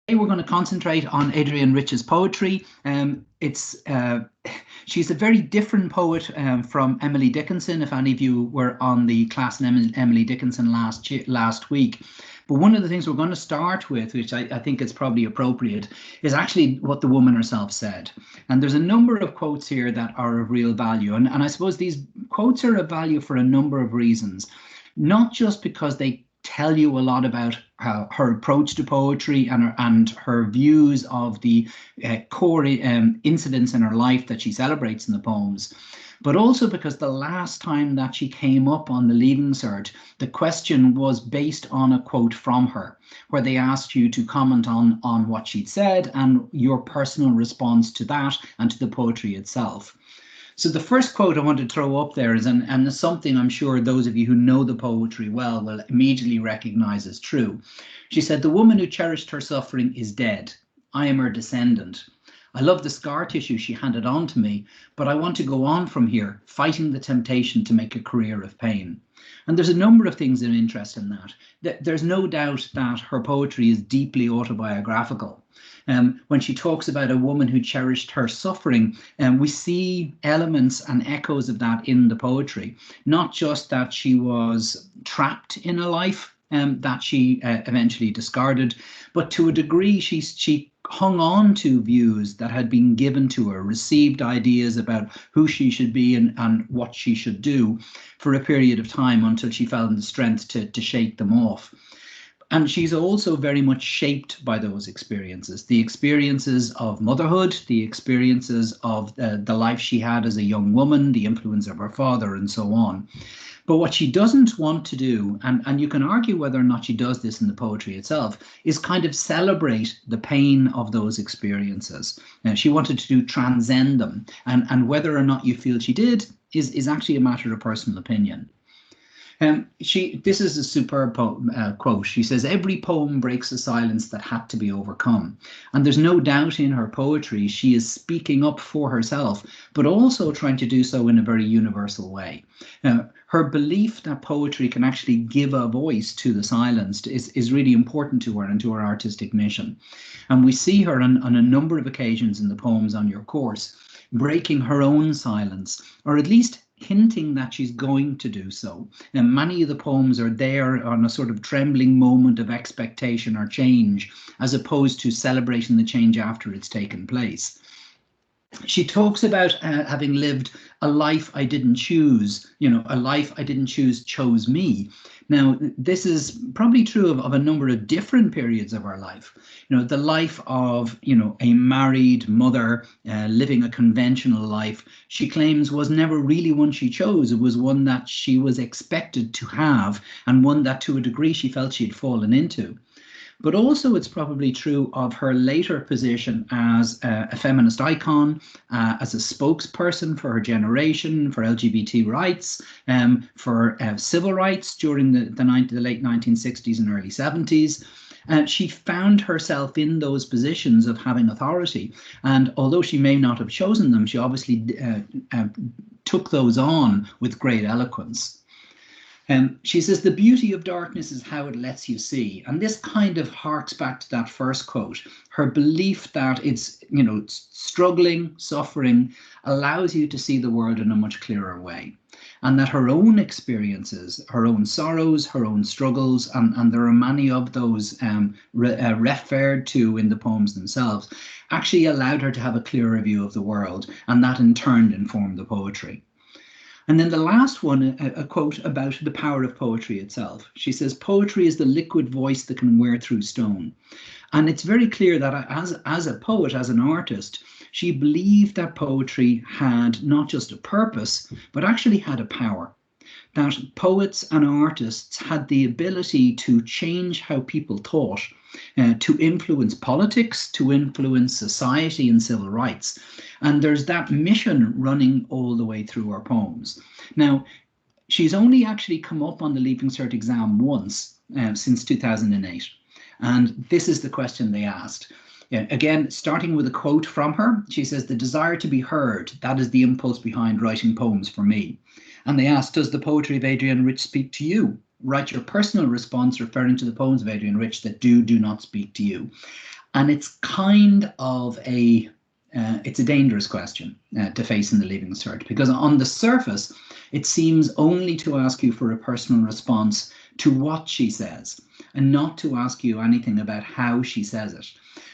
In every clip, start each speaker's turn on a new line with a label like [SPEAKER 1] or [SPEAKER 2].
[SPEAKER 1] we're going to concentrate on Adrienne Rich's poetry. She's a very different poet from Emily Dickinson, if any of you were on the class in Emily Dickinson last week. But one of the things we're going to start with, which I think is probably appropriate, is actually what the woman herself said. And there's a number of quotes here that are of real value. And I suppose these quotes are of value for a number of reasons, not just because they tell you a lot about her approach to poetry and her views of the core incidents in her life that she celebrates in the poems, but also because the last time that she came up on the Leaving Cert, the question was based on a quote from her, where they asked you to comment on what she'd said and your personal response to that and to the poetry itself. So the first quote I want to throw up there is, and something I'm sure those of you who know the poetry well will immediately recognize as true. She said, "The woman who cherished her suffering is dead. I am her descendant. I love the scar tissue she handed on to me, but I want to go on from here, fighting the temptation to make a career of pain." And there's a number of things that are interesting in that. There's no doubt that her poetry is deeply autobiographical. When she talks about a woman who cherished her suffering, we see elements and echoes of that in the poetry. Not just that she was trapped in a life that she eventually discarded, but to a degree she hung on to views that had been given to her, received ideas about who she should be and what she should do for a period of time until she found the strength to shake them off. And she's also very much shaped by those experiences, the experiences of motherhood, the experiences of the life she had as a young woman, the influence of her father, and so on. But what she doesn't want to do, and you can argue whether or not she does this in the poetry itself, is kind of celebrate the pain of those experiences. She wanted to transcend them. And whether or not you feel she did is actually a matter of personal opinion. This is a superb quote. She says, "Every poem breaks a silence that had to be overcome." And there's no doubt in her poetry, she is speaking up for herself, but also trying to do so in a very universal way. Her belief that poetry can actually give a voice to the silenced is really important to her and to her artistic mission. And we see her on a number of occasions in the poems on your course, breaking her own silence, or at least hinting that she's going to do so. And many of the poems are there on a sort of trembling moment of expectation or change, as opposed to celebrating the change after it's taken place. She talks about having lived a life I didn't choose, a life I didn't choose chose me. Now, this is probably true of a number of different periods of our life. The life of, a married mother living a conventional life, she claims was never really one she chose. It was one that she was expected to have, and one that to a degree she felt she'd fallen into. But also it's probably true of her later position as a feminist icon, as a spokesperson for her generation, for LGBT rights, for civil rights during the late 1960s and early 70s. She found herself in those positions of having authority. And although she may not have chosen them, she obviously took those on with great eloquence. She says, "The beauty of darkness is how it lets you see." And this kind of harks back to that first quote. Her belief that it's, struggling, suffering, allows you to see the world in a much clearer way. And that her own experiences, her own sorrows, her own struggles, and there are many of those referred to in the poems themselves, actually allowed her to have a clearer view of the world. And that in turn informed the poetry. And then the last one, a quote about the power of poetry itself. She says, "Poetry is the liquid voice that can wear through stone." And it's very clear that as a poet, as an artist, she believed that poetry had not just a purpose, but actually had a power. That poets and artists had the ability to change how people thought, to influence politics, to influence society and civil rights. And there's that mission running all the way through her poems. Now, she's only actually come up on the Leaving Cert exam once since 2008. And this is the question they asked. Again, starting with a quote from her, she says, "The desire to be heard, that is the impulse behind writing poems for me." And they asked, "Does the poetry of Adrienne Rich speak to you?" Write your personal response referring to the poems of Adrienne Rich that do not speak to you. And it's kind of it's a dangerous question to face in the Leaving Cert, because on the surface, it seems only to ask you for a personal response to what she says and not to ask you anything about how she says it.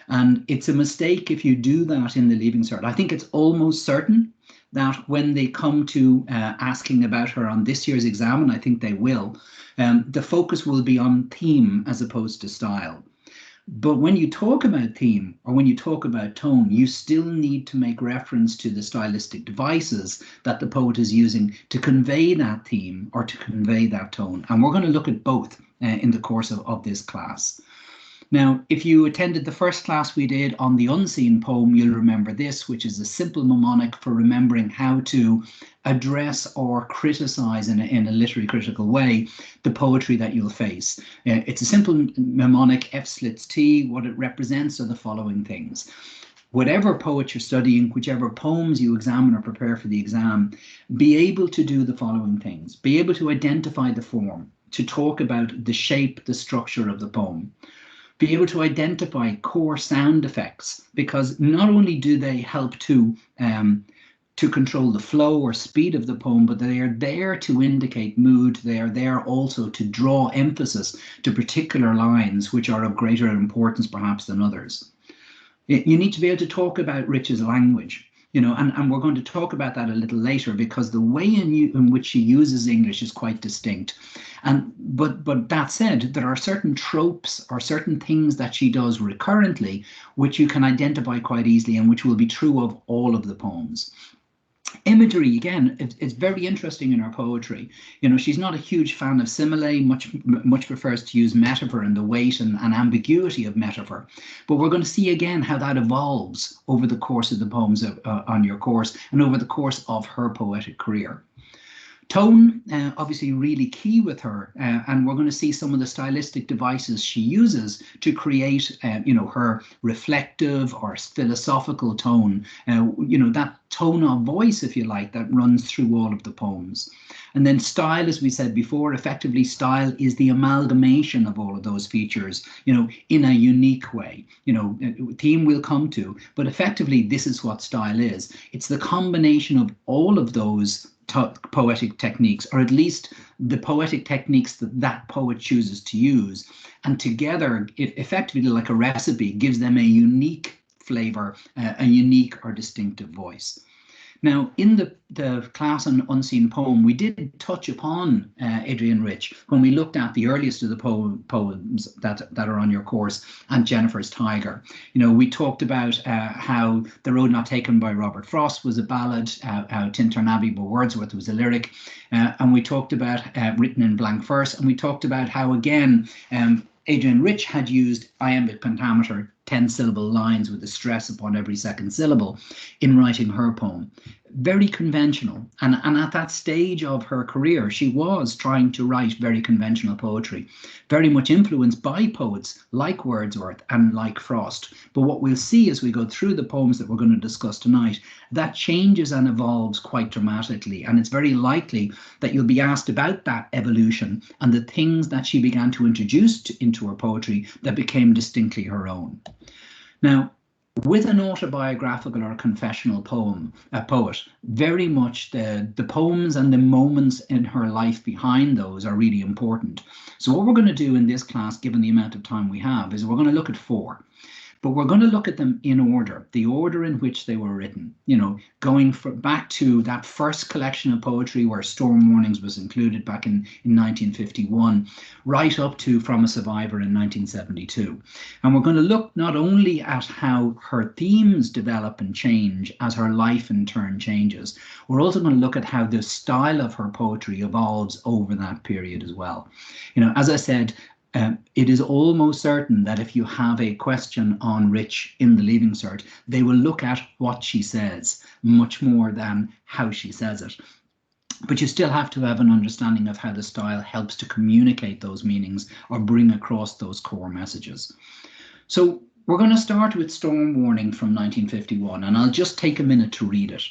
[SPEAKER 1] And it's a mistake if you do that in the Leaving Cert. I think it's almost certain that when they come to asking about her on this year's exam, and I think they will, the focus will be on theme as opposed to style. But when you talk about theme or when you talk about tone, you still need to make reference to the stylistic devices that the poet is using to convey that theme or to convey that tone. And we're going to look at both in the course of this class. Now, if you attended the first class we did on the unseen poem, you'll remember this, which is a simple mnemonic for remembering how to address or criticize in a literary critical way the poetry that you'll face. It's a simple mnemonic, F slits T. What it represents are the following things. Whatever poet you're studying, whichever poems you examine or prepare for the exam, be able to do the following things. Be able to identify the form, to talk about the shape, the structure of the poem. Be able to identify core sound effects, because not only do they help to control the flow or speed of the poem, but they are there to indicate mood. They are there also to draw emphasis to particular lines which are of greater importance perhaps than others. You need to be able to talk about Rich's language. And we're going to talk about that a little later, because the way in which she uses English is quite distinct. But that said, there are certain tropes or certain things that she does recurrently, which you can identify quite easily and which will be true of all of the poems. Imagery, again, it's very interesting in her poetry. She's not a huge fan of simile, much prefers to use metaphor and the weight and ambiguity of metaphor. But we're going to see again how that evolves over the course of the poems on your course and over the course of her poetic career. Tone, obviously really key with her, and we're going to see some of the stylistic devices she uses to create, her reflective or philosophical tone, that tone of voice, if you like, that runs through all of the poems. And then style, as we said before, effectively style is the amalgamation of all of those features, in a unique way. Theme we'll come to, but effectively this is what style is. It's the combination of all of those poetic techniques, or at least the poetic techniques that poet chooses to use, and together, effectively like a recipe, gives them a unique flavor, a unique or distinctive voice. Now, in the class on unseen poem, we did touch upon Adrienne Rich when we looked at the earliest of the poems that are on your course, and Jennifer's Tiger. We talked about how The Road Not Taken by Robert Frost was a ballad, how Tintern Abbey by Wordsworth was a lyric, and we talked about Written in Blank Verse, and we talked about how, again, Adrienne Rich had used iambic pentameter 10-syllable lines with a stress upon every second syllable in writing her poem. Very conventional. And at that stage of her career, she was trying to write very conventional poetry, very much influenced by poets like Wordsworth and like Frost. But what we'll see as we go through the poems that we're going to discuss tonight, that changes and evolves quite dramatically. And it's very likely that you'll be asked about that evolution and the things that she began to introduce into her poetry that became distinctly her own. Now, with an autobiographical or confessional poet, very much the poems and the moments in her life behind those are really important. So what we're going to do in this class, given the amount of time we have, is we're going to look at 4. But we're going to look at them in order, the order in which they were written, going back to that first collection of poetry where Storm Warnings was included back in 1951, right up to From a Survivor in 1972. And we're going to look not only at how her themes develop and change as her life in turn changes, we're also going to look at how the style of her poetry evolves over that period as well. As I said, it is almost certain that if you have a question on Rich in the Leaving Cert, they will look at what she says much more than how she says it. But you still have to have an understanding of how the style helps to communicate those meanings or bring across those core messages. So we're going to start with Storm Warning from 1951, and I'll just take a minute to read it.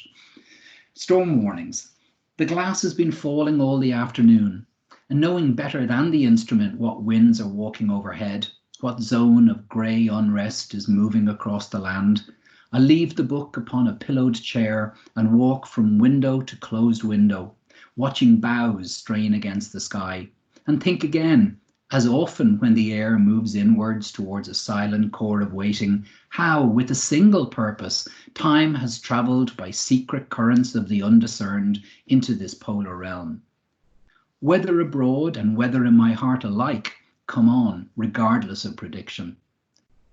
[SPEAKER 1] Storm Warnings. The glass has been falling all the afternoon, and knowing better than the instrument what winds are walking overhead, What zone of grey unrest is moving across the land? I leave the book upon a pillowed chair and walk from window to closed window, watching boughs strain against the sky, and think again, as often when the air moves inwards towards a silent core of waiting, how, with a single purpose, time has travelled by secret currents of the undiscerned into this polar realm. Whether abroad and whether in my heart alike, come on, regardless of prediction.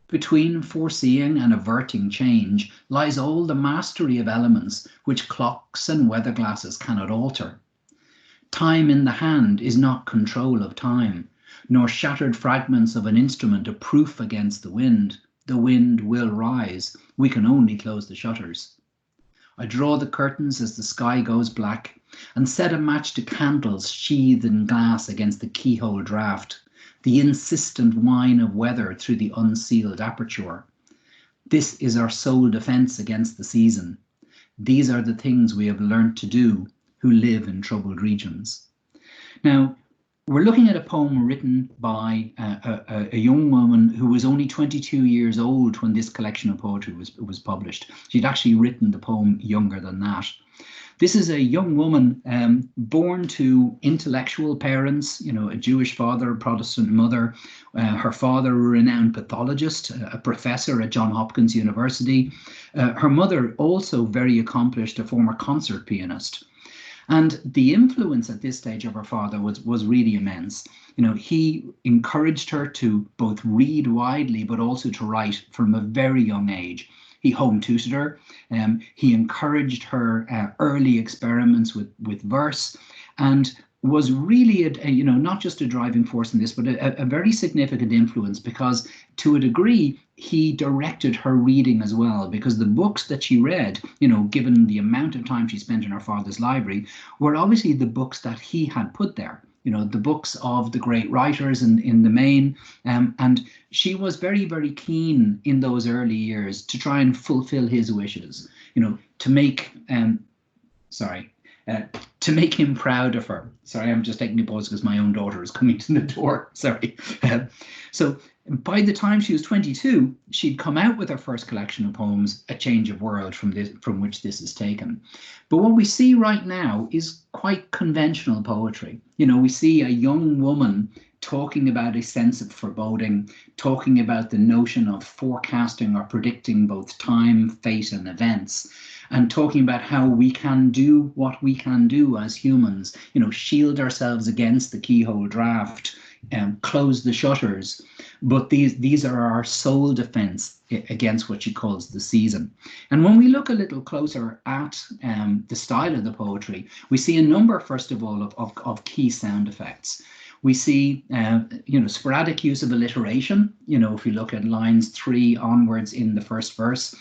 [SPEAKER 1] Between foreseeing and averting change lies all the mastery of elements which clocks and weather glasses cannot alter. Time in the hand is not control of time, nor shattered fragments of an instrument a proof against the wind. The wind will rise, we can only close the shutters. I draw the curtains as the sky goes black and set a match to candles sheathed in glass against the keyhole draught, the insistent whine of weather through the unsealed aperture. This is our sole defence against the season. These are the things we have learnt to do who live in troubled regions. Now, we're looking at a poem written by a young woman who was only 22 years old when this collection of poetry was published. She'd actually written the poem younger than that. This is a young woman born to intellectual parents, a Jewish father, a Protestant mother. Her father, a renowned pathologist, a professor at Johns Hopkins University. Her mother, also very accomplished, a former concert pianist. And the influence at this stage of her father was really immense. He encouraged her to both read widely, but also to write from a very young age. He home tutored her. He encouraged her early experiments with verse, and was really not just a driving force in this, but a very significant influence, because to a degree he directed her reading as well, because the books that she read, given the amount of time she spent in her father's library, were obviously the books that he had put there. The books of the great writers in the main, and she was very, very keen in those early years to try and fulfill his wishes, to make to make him proud of her. Sorry, I'm just taking a pause because my own daughter is coming to the door. Sorry. So by the time she was 22, she'd come out with her first collection of poems, A Change of World, from which this is taken. But what we see right now is quite conventional poetry. We see a young woman talking about a sense of foreboding, talking about the notion of forecasting or predicting both time, fate, and events, and talking about how we can do what we can do as humans, shield ourselves against the keyhole draft, close the shutters. But these are our sole defense against what she calls the season. And when we look a little closer at the style of the poetry, we see a number, first of all, of key sound effects. We see, sporadic use of alliteration. If you look at lines 3 onwards in the first verse,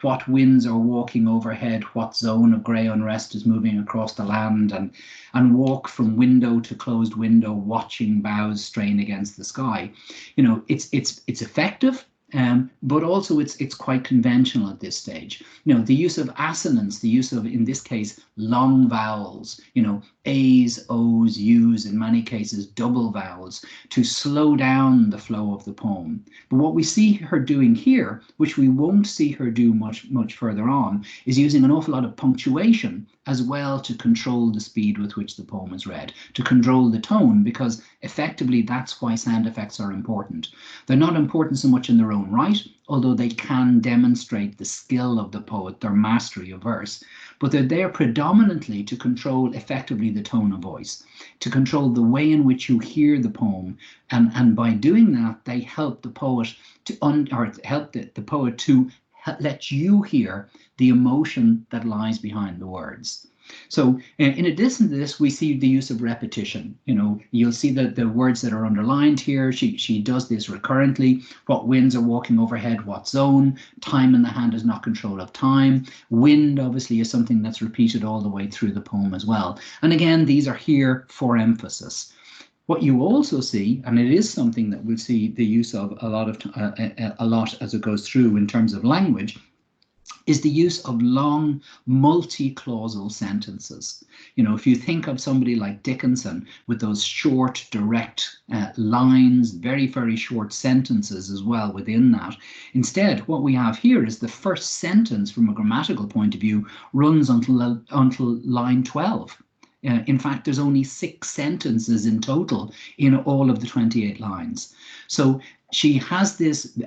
[SPEAKER 1] what winds are walking overhead, what zone of grey unrest is moving across the land, and walk from window to closed window, watching boughs strain against the sky. It's effective. But also it's quite conventional at this stage. The use of assonance, the use of, in this case, long vowels, A's, O's, U's, in many cases double vowels, to slow down the flow of the poem. But what we see her doing here, which we won't see her do much further on, is using an awful lot of punctuation as well to control the speed with which the poem is read, to control the tone, because effectively that's why sound effects are important. They're not important so much in their own right, although they can demonstrate the skill of the poet, their mastery of verse, but they're there predominantly to control effectively the tone of voice, to control the way in which you hear the poem, and by doing that they help the poet to let you hear the emotion that lies behind the words. So in addition to this, we see the use of repetition. You'll see that the words that are underlined here, she does this recurrently. What winds are walking overhead, what zone, time in the hand is not control of time. Wind obviously is something that's repeated all the way through the poem as well. And again, these are here for emphasis. What you also see, and it is something that we'll see the use of a lot as it goes through in terms of language, is the use of long multi-clausal sentences. You know, if you think of somebody like Dickinson with those short, direct lines, very, very short sentences as well within that. Instead, what we have here is the first sentence from a grammatical point of view runs until line 12. In fact, there's only 6 sentences in total in all of the 28 lines. So she has this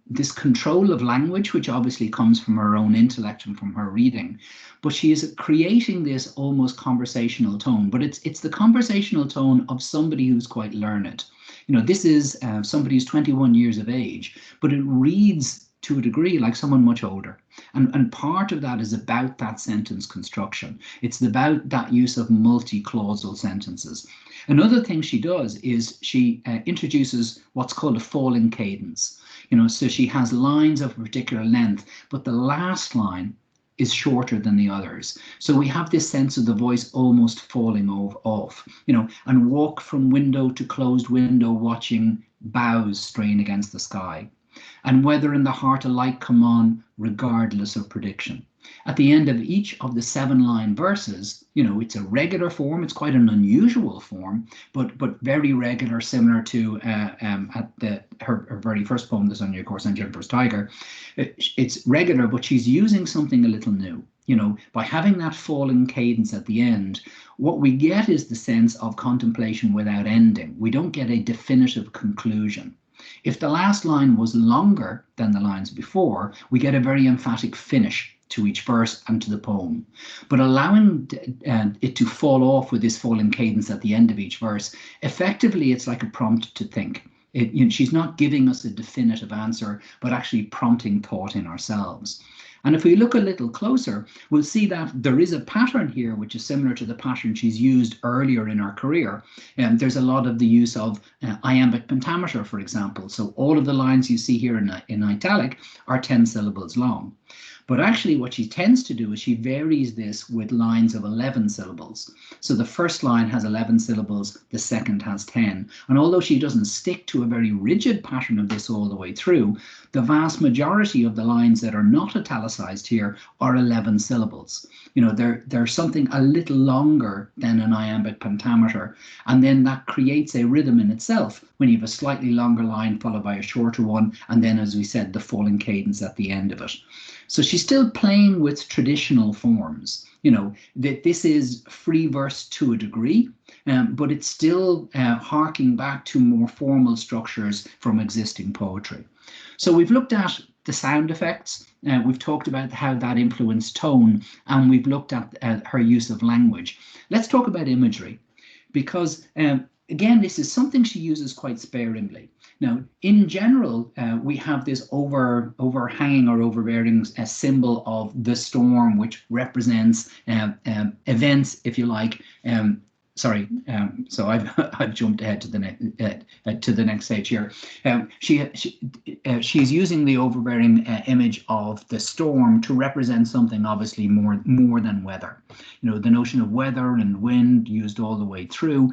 [SPEAKER 1] this control of language, which obviously comes from her own intellect and from her reading, but she is creating this almost conversational tone. But it's the conversational tone of somebody who's quite learned. You know, this is somebody who's 21 years of age, but it reads to a degree like someone much older. And part of that is about that sentence construction. It's about that use of multi-clausal sentences. Another thing she does is she introduces what's called a falling cadence. You know, so she has lines of a particular length, but the last line is shorter than the others. So we have this sense of the voice almost falling off, you know, and walk from window to closed window, watching boughs strain against the sky. And whether in the heart a light come on, regardless of prediction. At the end of each of the 7-line verses, you know, it's a regular form. It's quite an unusual form, but very regular, similar to her very first poem, The Sun, Your Course, and Jennifer's Tiger. It's regular, but she's using something a little new. You know, by having that falling cadence at the end, what we get is the sense of contemplation without ending. We don't get a definitive conclusion. If the last line was longer than the lines before, we get a very emphatic finish to each verse and to the poem. But allowing it to fall off with this falling cadence at the end of each verse, effectively it's like a prompt to think. You know, she's not giving us a definitive answer, but actually prompting thought in ourselves. And if we look a little closer, we'll see that there is a pattern here which is similar to the pattern she's used earlier in her career. There's a lot of the use of iambic pentameter, for example. So all of the lines you see here in italic are 10 syllables long. But actually what she tends to do is she varies this with lines of 11 syllables. So the first line has 11 syllables, the second has 10. And although she doesn't stick to a very rigid pattern of this all the way through, the vast majority of the lines that are not italicized here are 11 syllables. You know, they're something a little longer than an iambic pentameter. And then that creates a rhythm in itself when you have a slightly longer line followed by a shorter one. And then, as we said, the falling cadence at the end of it. So she's still playing with traditional forms. You know, that this is free verse to a degree, but it's still harking back to more formal structures from existing poetry. So we've looked at the sound effects, we've talked about how that influenced tone, and we've looked at her use of language. Let's talk about imagery, because again, this is something she uses quite sparingly. Now, in general, we have this overhanging or overbearing symbol of the storm, which represents events, if you like. So I've jumped ahead to the next stage here. She's using the overbearing image of the storm to represent something obviously more than weather. You know, the notion of weather and wind used all the way through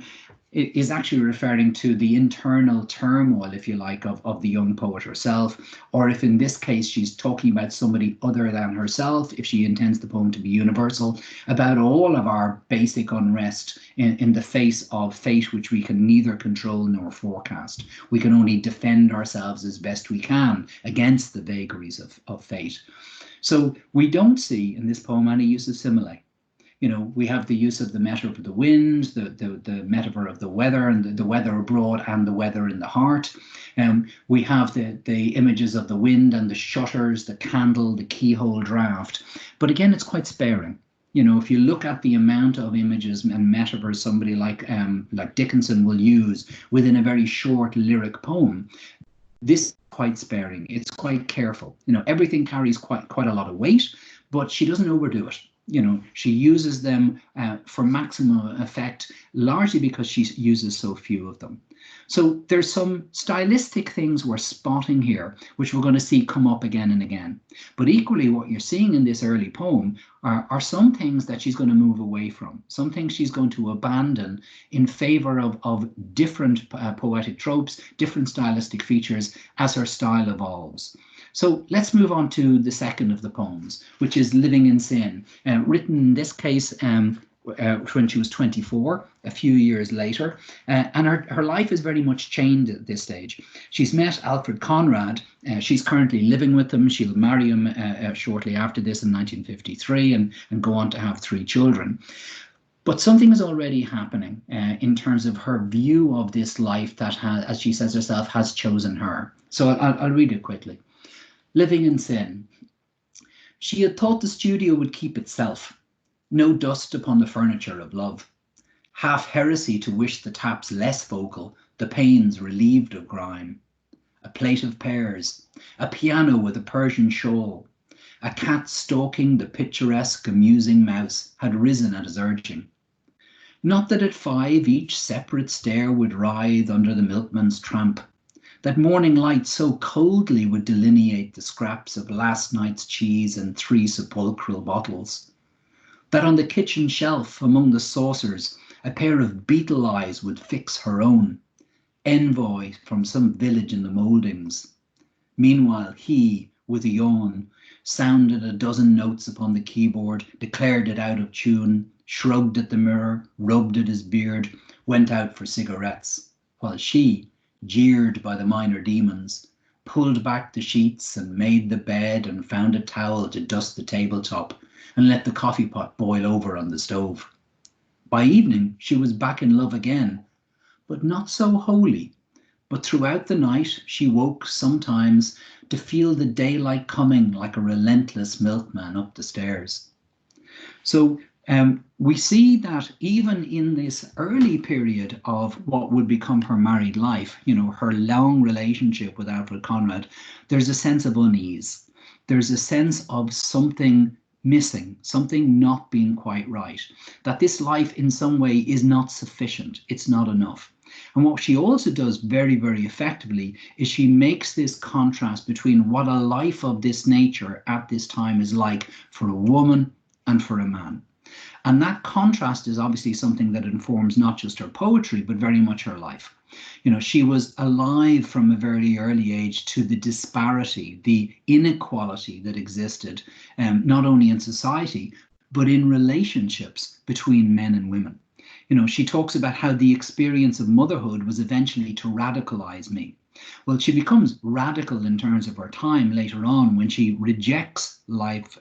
[SPEAKER 1] is actually referring to the internal turmoil, if you like, of the young poet herself, or if in this case she's talking about somebody other than herself, if she intends the poem to be universal, about all of our basic unrest in the face of fate, which we can neither control nor forecast. We can only defend ourselves as best we can against the vagaries of fate. So we don't see in this poem any use of simile. You know, we have the use of the metaphor of the wind, the metaphor of the weather, and the weather abroad and the weather in the heart. We have the images of the wind and the shutters, the candle, the keyhole draft. But again, it's quite sparing. You know, if you look at the amount of images and metaphors somebody like Dickinson will use within a very short lyric poem, this is quite sparing. It's quite careful. You know, everything carries quite a lot of weight, but she doesn't overdo it. You know, she uses them for maximum effect, largely because she uses so few of them. So there's some stylistic things we're spotting here, which we're going to see come up again and again. But equally, what you're seeing in this early poem are some things that she's going to move away from, some things she's going to abandon in favor of different poetic tropes, different stylistic features as her style evolves. So let's move on to the second of the poems, which is Living in Sin, written in this case when she was 24, a few years later. And her life is very much changed at this stage. She's met Alfred Conrad. She's currently living with him. She'll marry him shortly after this in 1953 and go on to have 3 children. But something is already happening in terms of her view of this life that, as she says herself, has chosen her. So I'll read it quickly. Living in Sin. She had thought the studio would keep itself, no dust upon the furniture of love. Half heresy to wish the taps less vocal, the panes relieved of grime. A plate of pears, a piano with a Persian shawl, a cat stalking the picturesque, amusing mouse had risen at his urging. Not that at 5 each separate stair would writhe under the milkman's tramp, that morning light so coldly would delineate the scraps of last night's cheese and 3 sepulchral bottles, that on the kitchen shelf among the saucers a pair of beetle eyes would fix her own, envoy from some village in the mouldings. Meanwhile he, with a yawn, sounded a dozen notes upon the keyboard, declared it out of tune, shrugged at the mirror, rubbed at his beard, went out for cigarettes, while she, jeered by the minor demons, pulled back the sheets and made the bed and found a towel to dust the tabletop and let the coffee pot boil over on the stove. By evening, she was back in love again, but not so wholly. But throughout the night, she woke sometimes to feel the daylight coming like a relentless milkman up the stairs. So we see that even in this early period of what would become her married life, her long relationship with Alfred Conrad, there's a sense of unease. There's a sense of something missing, something not being quite right, that this life in some way is not sufficient, it's not enough. And what she also does very, very effectively is she makes this contrast between what a life of this nature at this time is like for a woman and for a man. And that contrast is obviously something that informs not just her poetry, but very much her life. She was alive from a very early age to the disparity, the inequality that existed, not only in society, but in relationships between men and women. She talks about how the experience of motherhood was eventually to radicalize me. Well, she becomes radical in terms of her time later on when she rejects life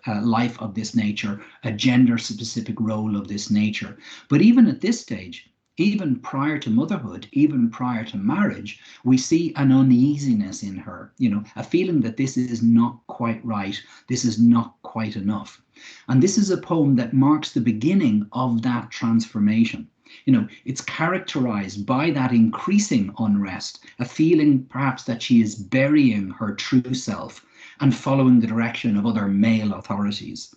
[SPEAKER 1] of this nature, a gender-specific role of this nature. But even at this stage, even prior to motherhood, even prior to marriage, we see an uneasiness in her, a feeling that this is not quite right, this is not quite enough. And this is a poem that marks the beginning of that transformation. It's characterized by that increasing unrest, a feeling perhaps that she is burying her true self and following the direction of other male authorities.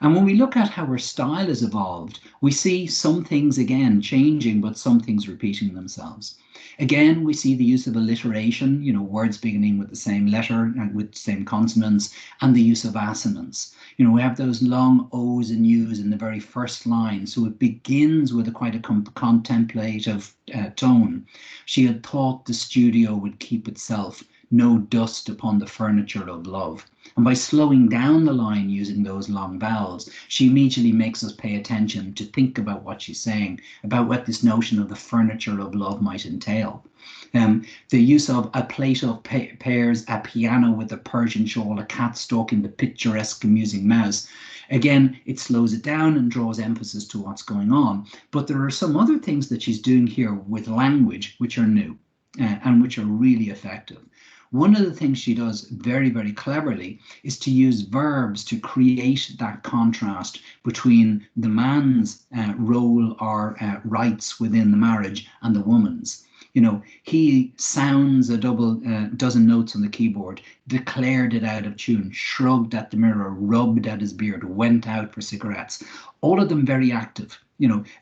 [SPEAKER 1] And when we look at how her style has evolved, we see some things again changing, but some things repeating themselves. Again, we see the use of alliteration, words beginning with the same letter and with the same consonants, and the use of assonance. We have those long O's and U's in the very first line. So it begins with quite a contemplative tone. She had thought the studio would keep itself, no dust upon the furniture of love. And by slowing down the line using those long vowels, she immediately makes us pay attention to think about what she's saying, about what this notion of the furniture of love might entail. The use of a plate of pears, a piano with a Persian shawl, a cat stalking the picturesque amusing mouse. Again, it slows it down and draws emphasis to what's going on. But there are some other things that she's doing here with language which are new and which are really effective. One of the things she does very, very cleverly is to use verbs to create that contrast between the man's role or rights within the marriage and the woman's. He sounds a dozen notes on the keyboard, declared it out of tune, shrugged at the mirror, rubbed at his beard, went out for cigarettes. All of them very active.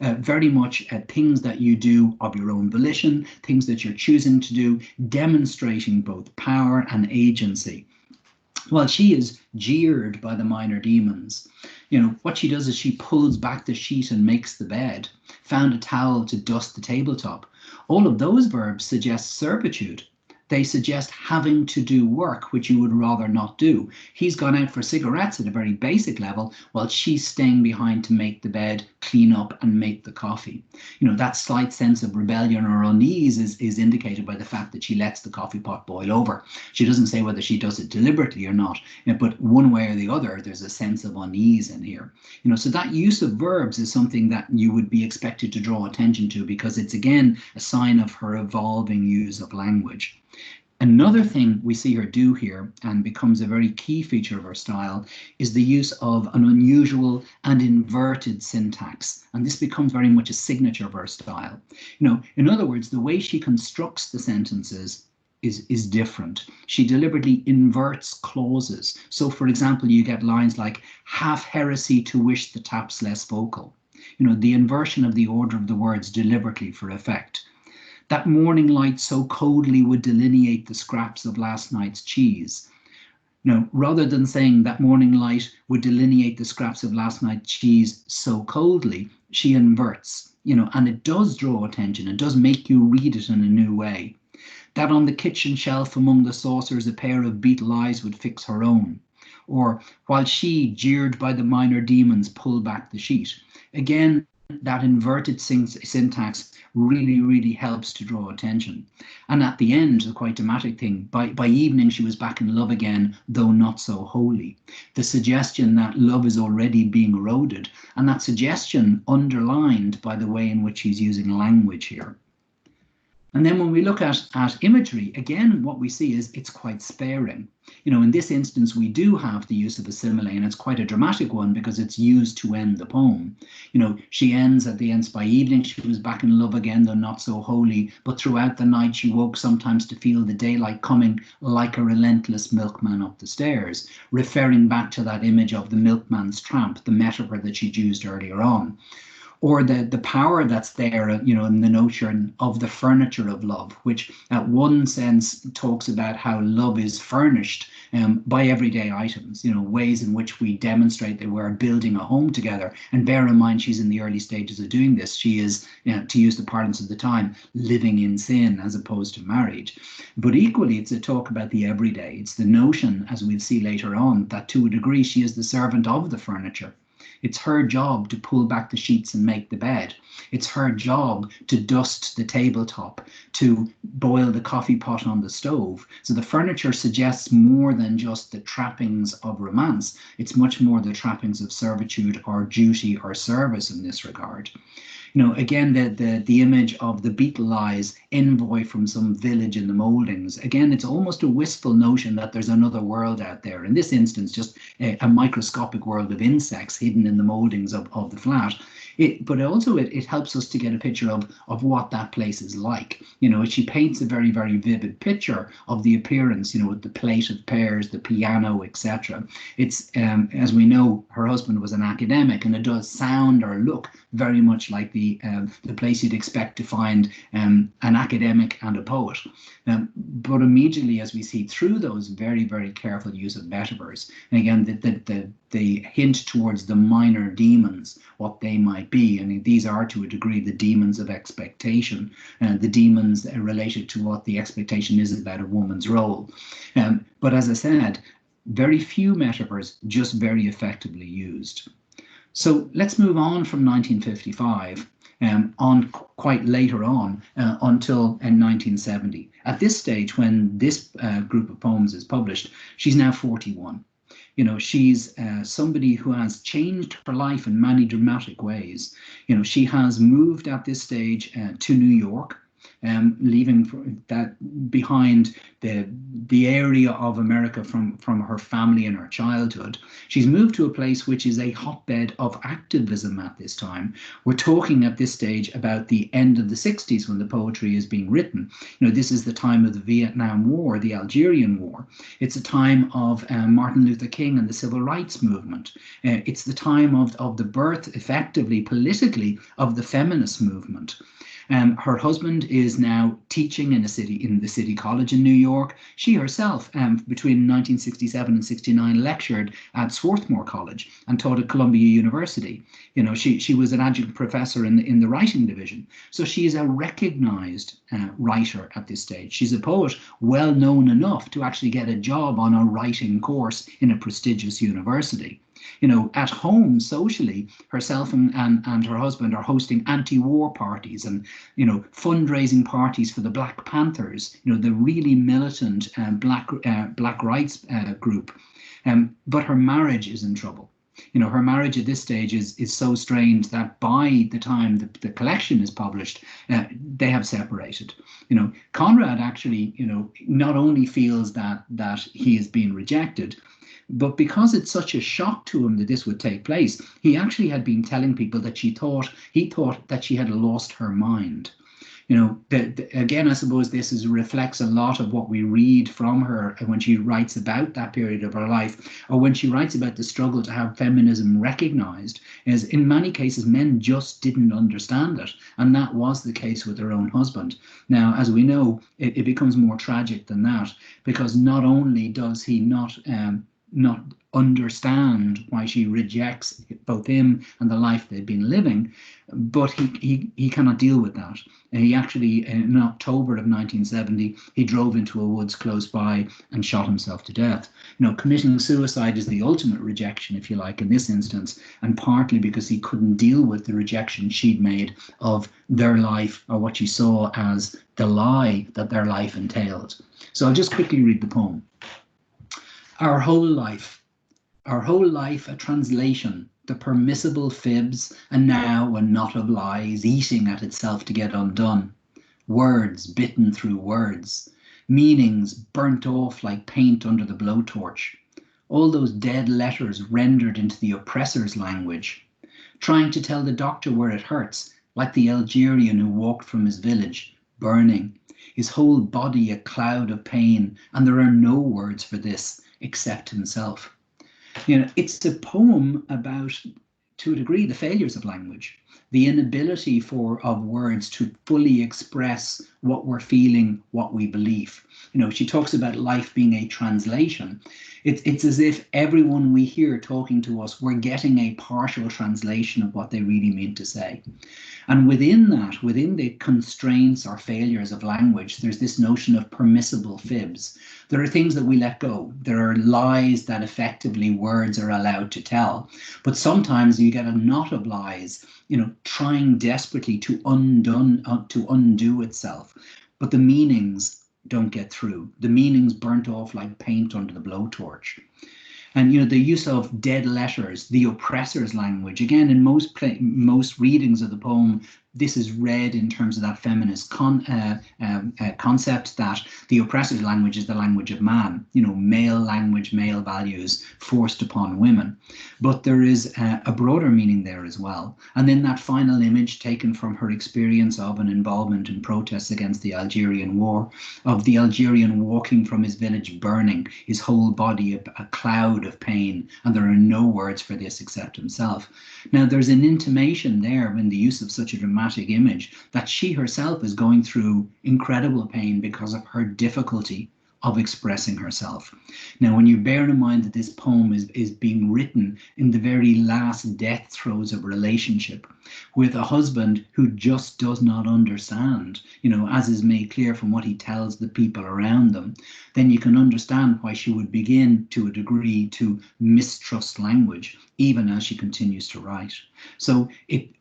[SPEAKER 1] Very much things that you do of your own volition, things that you're choosing to do, demonstrating both power and agency. While she is jeered by the minor demons, what she does is she pulls back the sheet and makes the bed, found a towel to dust the tabletop. All of those verbs suggest servitude. They suggest having to do work which you would rather not do. He's gone out for cigarettes at a very basic level, while she's staying behind to make the bed, clean up, and make the coffee. That slight sense of rebellion or unease is indicated by the fact that she lets the coffee pot boil over. She doesn't say whether she does it deliberately or not, but one way or the other, there's a sense of unease in here. So that use of verbs is something that you would be expected to draw attention to, because it's again a sign of her evolving use of language. Another thing we see her do here, and becomes a very key feature of her style, is the use of an unusual and inverted syntax. And this becomes very much a signature of her style. In other words, the way she constructs the sentences is different. She deliberately inverts clauses. So, for example, you get lines like, "half heresy to wish the taps less vocal." The inversion of the order of the words deliberately for effect. "That morning light so coldly would delineate the scraps of last night's cheese." Rather than saying that morning light would delineate the scraps of last night's cheese so coldly, she inverts, and it does draw attention. It does make you read it in a new way. "That on the kitchen shelf among the saucers a pair of beetle eyes would fix her own." Or, "while she, jeered by the minor demons, pulled back the sheet." Again, that inverted syntax really helps to draw attention. And at the end, the quite dramatic thing, by evening she was back in love again, though not so wholly. The suggestion that love is already being eroded, and that suggestion underlined by the way in which he's using language here. And then when we look at imagery, again, what we see is it's quite sparing. In this instance, we do have the use of a simile, and it's quite a dramatic one because it's used to end the poem. She ends at the end, "By evening she was back in love again, though not so wholly, but throughout the night she woke sometimes to feel the daylight coming like a relentless milkman up the stairs," referring back to that image of the milkman's tramp, the metaphor that she'd used earlier on. Or the power that's there, in the notion of the furniture of love, which at one sense talks about how love is furnished by everyday items, ways in which we demonstrate that we're building a home together. And bear in mind, she's in the early stages of doing this. She is, to use the parlance of the time, living in sin as opposed to marriage. But equally, it's a talk about the everyday. It's the notion, as we'll see later on, that to a degree she is the servant of the furniture. It's her job to pull back the sheets and make the bed. It's her job to dust the tabletop, to boil the coffee pot on the stove. So the furniture suggests more than just the trappings of romance. It's much more the trappings of servitude or duty or service in this regard. Again, the image of the beetle eyes, envoy from some village in the mouldings. Again, it's almost a wistful notion that there's another world out there. In this instance, just a microscopic world of insects hidden in the mouldings of the flat. But also it helps us to get a picture of what that place is like. She paints a very vivid picture of the appearance, with the plate of pears, the piano, etc. It's, as we know, her husband was an academic, and it does sound or look very much like the place you'd expect to find an academic and a poet. But immediately, as we see through those very careful use of metaphors, and again, the hint towards the minor demons, what they might be, and these are to a degree the demons of expectation, the demons related to what the expectation is about a woman's role. But as I said, very few metaphors, just very effectively used. So let's move on from 1955 on quite later on until 1970. At this stage, when this group of poems is published, she's now 41. She's somebody who has changed her life in many dramatic ways. She has moved at this stage to New York, leaving that behind the area of America from her family and her childhood. She's moved to a place which is a hotbed of activism at this time. We're talking at this stage about the end of the 60s when the poetry is being written. This is the time of the Vietnam War, the Algerian War. It's a time of Martin Luther King and the Civil Rights Movement. It's the time of the birth, effectively, politically, of the feminist movement. Her husband is now teaching in the city college in New York. She herself, between 1967 and 69, lectured at Swarthmore College and taught at Columbia University. She was an adjunct professor in the writing division. So she is a recognized writer at this stage. She's a poet well known enough to actually get a job on a writing course in a prestigious university. At home, socially, herself and her husband are hosting anti-war parties and, fundraising parties for the Black Panthers, the really militant black rights group. But her marriage is in trouble. Her marriage at this stage is so strained that by the time the collection is published, they have separated. Conrad actually, not only feels that he is being rejected, but because it's such a shock to him that this would take place, he actually had been telling people that he thought that she had lost her mind. Again, I suppose this reflects a lot of what we read from her when she writes about that period of her life, or when she writes about the struggle to have feminism recognized, is in many cases men just didn't understand it, and that was the case with her own husband. Now, as we know, it becomes more tragic than that, because not only does he not understand why she rejects both him and the life they'd been living, but he cannot deal with that. And he actually, in October of 1970, he drove into a woods close by and shot himself to death. Committing suicide is the ultimate rejection, if you like, in this instance, and partly because he couldn't deal with the rejection she'd made of their life, or what she saw as the lie that their life entailed. So I'll just quickly read the poem. Our whole life a translation, the permissible fibs, and now a knot of lies eating at itself to get undone. Words bitten through words, meanings burnt off like paint under the blowtorch. All those dead letters rendered into the oppressor's language, trying to tell the doctor where it hurts, like the Algerian who walked from his village, burning, his whole body a cloud of pain, and there are no words for this except himself. It's a poem about, to a degree, the failures of language, the inability of words to fully express what we're feeling, what we believe. She talks about life being a translation. It's as if everyone we hear talking to us, we're getting a partial translation of what they really mean to say. And within that, within the constraints or failures of language, there's this notion of permissible fibs. There are things that we let go. There are lies that effectively words are allowed to tell. But sometimes you get a knot of lies, trying desperately to undo itself. But the meanings don't get through. The meanings burnt off like paint under the blowtorch. And the use of dead letters, the oppressor's language. Again, in most readings of the poem, this is read in terms of that feminist concept that the oppressor's language is the language of man, male language, male values forced upon women. But there is a broader meaning there as well. And then that final image taken from her experience of an involvement in protests against the Algerian war, of the Algerian walking from his village burning, his whole body a cloud of pain, and there are no words for this except himself. Now, there's an intimation there in the use of such a dramatic image that she herself is going through incredible pain because of her difficulty of expressing herself. Now, when you bear in mind that this poem is being written in the very last death throes of relationship with a husband who just does not understand, as is made clear from what he tells the people around them, then you can understand why she would begin to a degree to mistrust language, even as she continues to write. So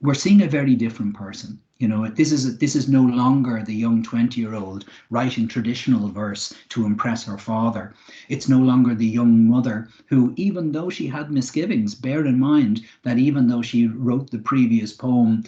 [SPEAKER 1] we're seeing a very different person. This is no longer the young 20-year-old writing traditional verse to impress her father. It's no longer the young mother who, even though she had misgivings, bear in mind that even though she wrote the previous poem,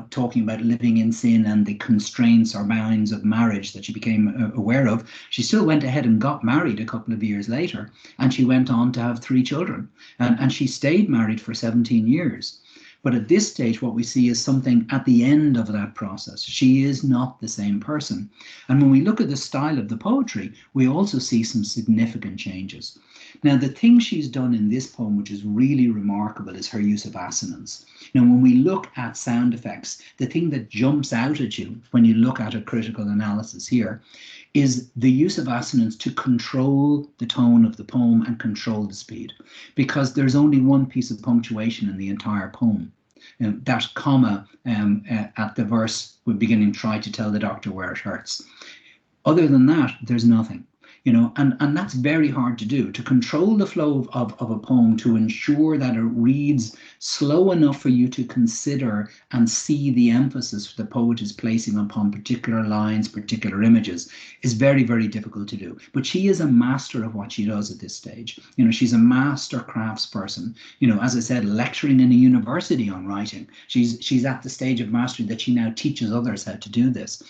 [SPEAKER 1] talking about living in sin and the constraints or bounds of marriage that she became aware of, she still went ahead and got married a couple of years later, and she went on to have 3 children, and she stayed married for 17 years. But at this stage, what we see is something at the end of that process. She is not the same person. And when we look at the style of the poetry, we also see some significant changes. Now, the thing she's done in this poem, which is really remarkable, is her use of assonance. Now, when we look at sound effects, the thing that jumps out at you when you look at a critical analysis here is the use of assonance to control the tone of the poem and control the speed, because there's only one piece of punctuation in the entire poem. That comma at the verse, we're beginning to try to tell the doctor where it hurts. Other than that, there's nothing. And that's very hard to do, to control the flow of a poem, to ensure that it reads slow enough for you to consider and see the emphasis the poet is placing upon particular lines, particular images, is very, very difficult to do. But she is a master of what she does at this stage. She's a master craftsperson. As I said, lecturing in a university on writing. She's at the stage of mastery that she now teaches others how to do this.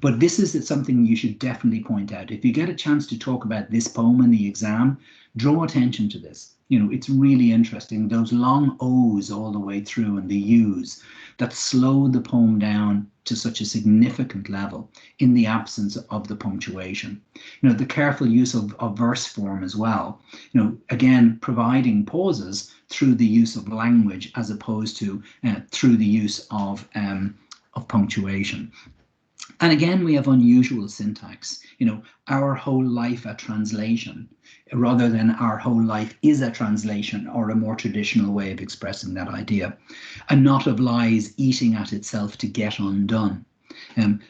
[SPEAKER 1] But this is something you should definitely point out. If you get a chance to talk about this poem in the exam, draw attention to this. It's really interesting. Those long O's all the way through and the U's that slow the poem down to such a significant level in the absence of the punctuation. The careful use of verse form as well. Again, providing pauses through the use of language as opposed to through the use of punctuation. And again, we have unusual syntax. Our whole life a translation, rather than our whole life is a translation, or a more traditional way of expressing that idea. A knot of lies eating at itself to get undone.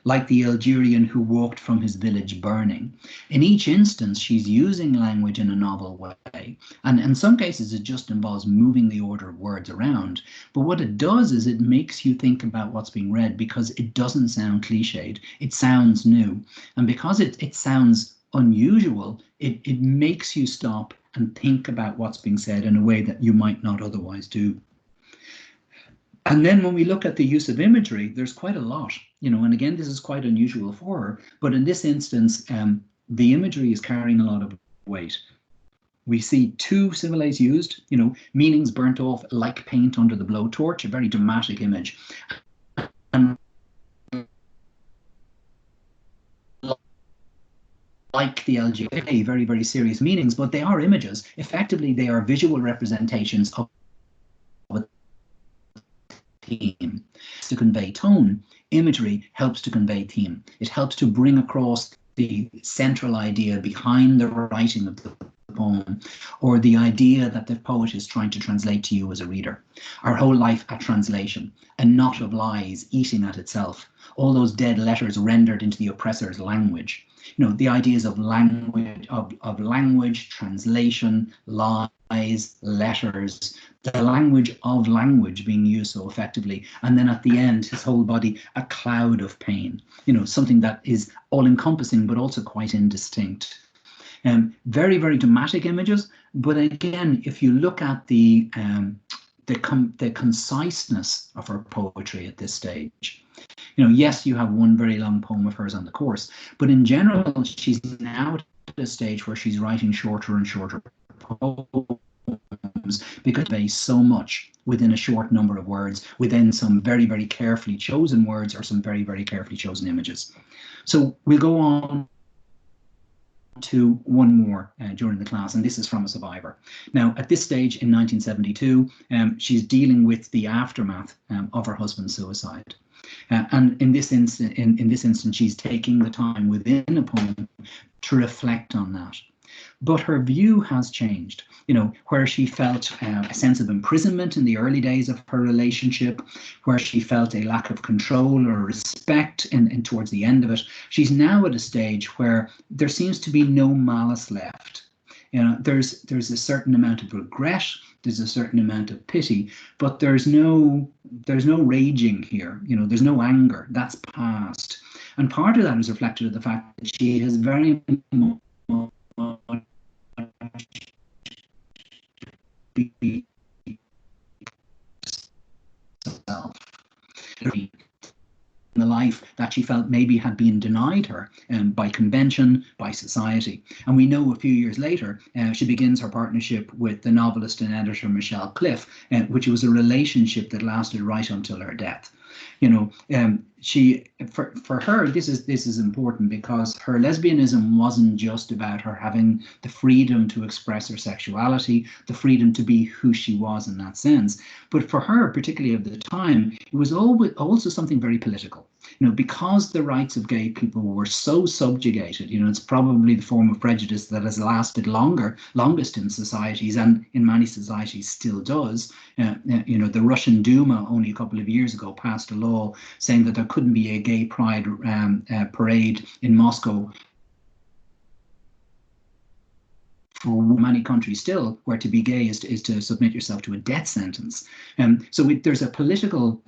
[SPEAKER 1] Like the Algerian who walked from his village burning. In each instance, she's using language in a novel way. And in some cases, it just involves moving the order of words around. But what it does is it makes you think about what's being read, because it doesn't sound cliched. It sounds new. And because it sounds unusual, it makes you stop and think about what's being said in a way that you might not otherwise do. And then when we look at the use of imagery, there's quite a lot, and again, this is quite unusual for her. But in this instance, the imagery is carrying a lot of weight. We see two similes used, meanings burnt off like paint under the blowtorch, a very dramatic image. And like the LGA, very, very serious meanings, but they are images. Effectively, they are visual representations of a theme. To convey tone, imagery helps to convey theme. It helps to bring across the central idea behind the writing of the poem, or the idea that the poet is trying to translate to you as a reader. Our whole life a translation, a knot of lies eating at itself, all those dead letters rendered into the oppressor's language. The ideas of language, of language, translation, lies, letters, the language of language being used so effectively. And then at the end, his whole body, a cloud of pain, something that is all encompassing, but also quite indistinct. Very, very dramatic images. But again, if you look at the conciseness of her poetry at this stage, yes, you have one very long poem of hers on the course, but in general, she's now at a stage where she's writing shorter and shorter poems, because they so much within a short number of words, within some very, very carefully chosen words or some very, very carefully chosen images. So we'll go on to one more during the class, and this is from a survivor. Now, at this stage in 1972, she's dealing with the aftermath of her husband's suicide. And in this instance, she's taking the time within a poem to reflect on that. But her view has changed, where she felt a sense of imprisonment in the early days of her relationship, where she felt a lack of control or respect in towards the end of it. She's now at a stage where there seems to be no malice left. There's a certain amount of regret, there's a certain amount of pity, but there's no raging here. There's no anger. That's past. And part of that is reflected in the fact that she has very much herself in the light life that she felt maybe had been denied her by convention, by society. And we know a few years later, she begins her partnership with the novelist and editor Michelle Cliff, which was a relationship that lasted right until her death. You know, she for her this is important, because her lesbianism wasn't just about her having the freedom to express her sexuality, the freedom to be who she was in that sense, but for her, particularly of the time, it was always also something very political. You know, because the rights of gay people were so subjugated, you know, it's probably the form of prejudice that has lasted longest in societies, and in many societies still does. You know, the Russian Duma only a couple of years ago passed a law saying that there couldn't be a gay pride parade in Moscow, for many countries still, where to be gay is to submit yourself to a death sentence. So there's a political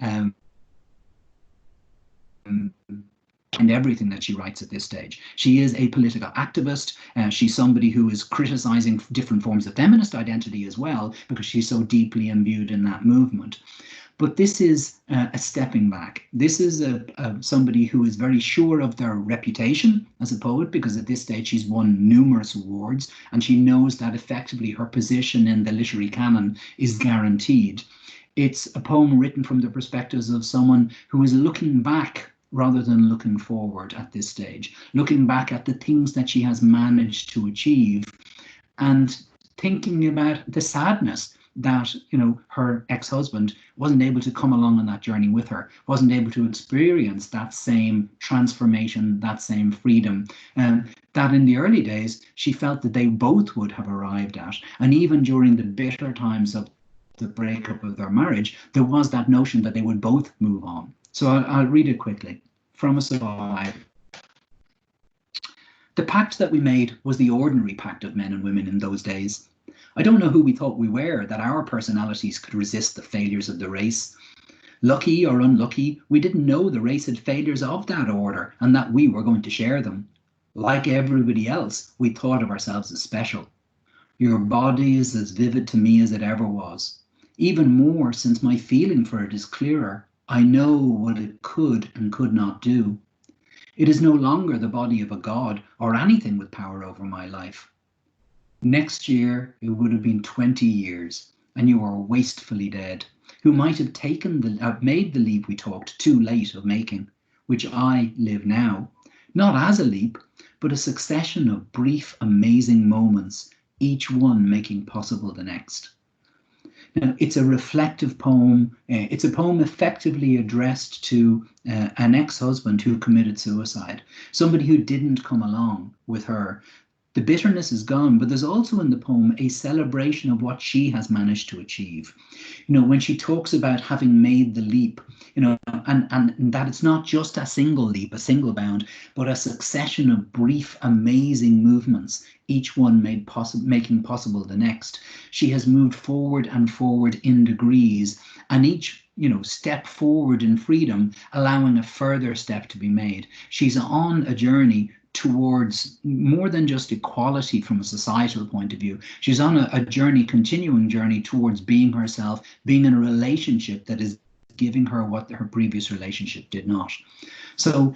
[SPEAKER 1] and everything that she writes at this stage. She is a political activist. She's somebody who is criticizing different forms of feminist identity as well, because she's so deeply imbued in that movement. But this is a stepping back. This is somebody who is very sure of their reputation as a poet, because at this stage she's won numerous awards, and she knows that effectively her position in the literary canon is guaranteed. It's a poem written from the perspectives of someone who is looking back rather than looking forward at this stage, looking back at the things that she has managed to achieve, and thinking about the sadness that, you know, her ex-husband wasn't able to come along on that journey with her, wasn't able to experience that same transformation, that same freedom, that in the early days she felt that they both would have arrived at. And even during the bitter times of the breakup of their marriage, there was that notion that they would both move on. So I'll read it quickly. From a Survive. The pact that we made was the ordinary pact of men and women in those days. I don't know who we thought we were, that our personalities could resist the failures of the race. Lucky or unlucky, we didn't know the race had failures of that order, and that we were going to share them. Like everybody else, we thought of ourselves as special. Your body is as vivid to me as it ever was. Even more, since my feeling for it is clearer. I know what it could and could not do. It is no longer the body of a god or anything with power over my life. Next year, it would have been 20 years, and you are wastefully dead, who might have made the leap we talked too late of making, which I live now, not as a leap, but a succession of brief, amazing moments, each one making possible the next. Now, it's a reflective poem. It's a poem effectively addressed to an ex-husband who committed suicide, somebody who didn't come along with her. The bitterness is gone, but there's also in the poem a celebration of what she has managed to achieve. You know, when she talks about having made the leap, you know, and that it's not just a single leap, a single bound, but a succession of brief, amazing movements, each one making possible the next. She has moved forward and forward in degrees, and each, you know, step forward in freedom, allowing a further step to be made. She's on a journey towards more than just equality from a societal point of view. She's on a journey, continuing journey towards being herself, being in a relationship that is giving her what her previous relationship did not. So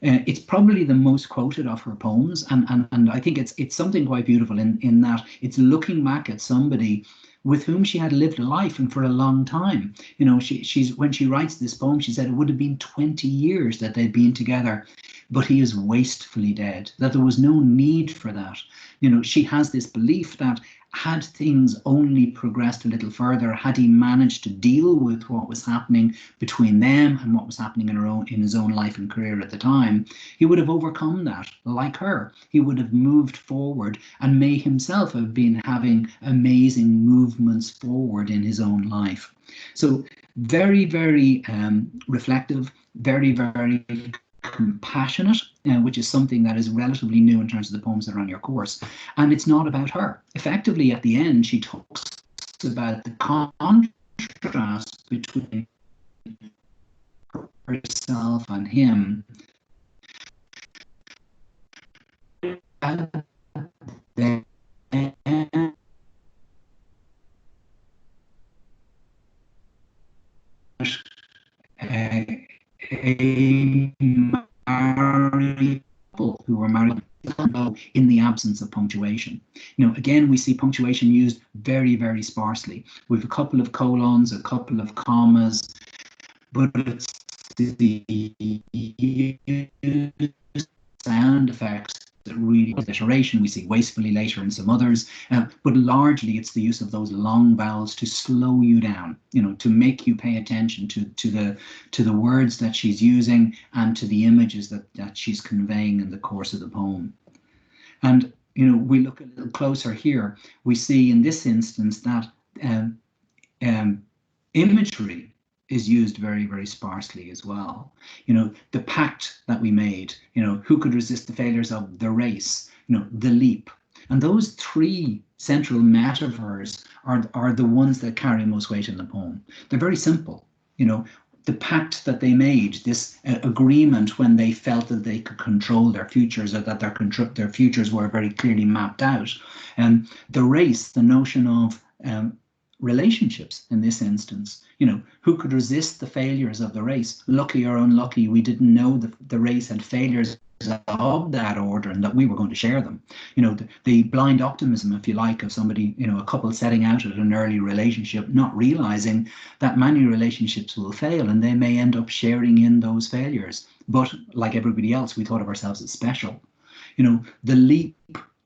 [SPEAKER 1] it's probably the most quoted of her poems, and I think it's something quite beautiful in that it's looking back at somebody with whom she had lived a life, and for a long time. You know, she's when she writes this poem, she said it would have been 20 years that they'd been together, but he is wastefully dead, that there was no need for that. You know, she has this belief that had things only progressed a little further, had he managed to deal with what was happening between them and what was happening in his own life and career at the time, he would have overcome that. Like her, he would have moved forward and may himself have been having amazing movements forward in his own life. So very, very reflective, very, very compassionate, which is something that is relatively new in terms of the poems that are on your course. And it's not about her. Effectively, at the end, she talks about the contrast between herself and him. a married couple who were married in the absence of punctuation. Again, we see punctuation used very, very sparsely, with a couple of colons, a couple of commas, but it's the sound effects that really alliteration. We see wastefully later in some others, but largely it's the use of those long vowels to slow you down, to make you pay attention to the words that she's using and to the images that she's conveying in the course of the poem. And we look a little closer here, we see in this instance that imagery is used very, very sparsely as well. The pact that we made, who could resist the failures of the race, the leap. And those three central metaphors are the ones that carry most weight in the poem. They're very simple. The pact that they made, this agreement when they felt that they could control their futures, or that their futures were very clearly mapped out. And the race, the notion of relationships in this instance, who could resist the failures of the race? Lucky or unlucky, we didn't know the race had failures of that order and that we were going to share them. The blind optimism, if you like, of somebody, a couple setting out at an early relationship, not realizing that many relationships will fail and they may end up sharing in those failures. But like everybody else, we thought of ourselves as special. The leap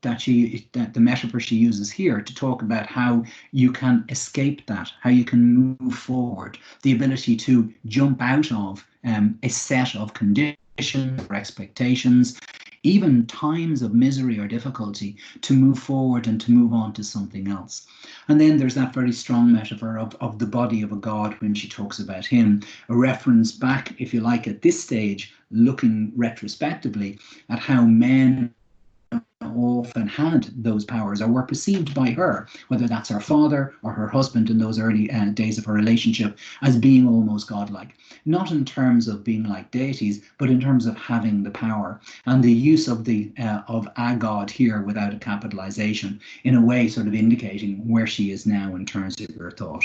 [SPEAKER 1] that the metaphor she uses here to talk about how you can escape that, how you can move forward, the ability to jump out of a set of conditions or expectations, even times of misery or difficulty, to move forward and to move on to something else. And then there's that very strong metaphor of the body of a god when she talks about him, a reference back, if you like, at this stage, looking retrospectively at how men often had those powers, or were perceived by her, whether that's her father or her husband in those early days of her relationship, as being almost godlike. Not in terms of being like deities, but in terms of having the power. And the use of a god here without a capitalization, in a way sort of indicating where she is now in terms of her thought.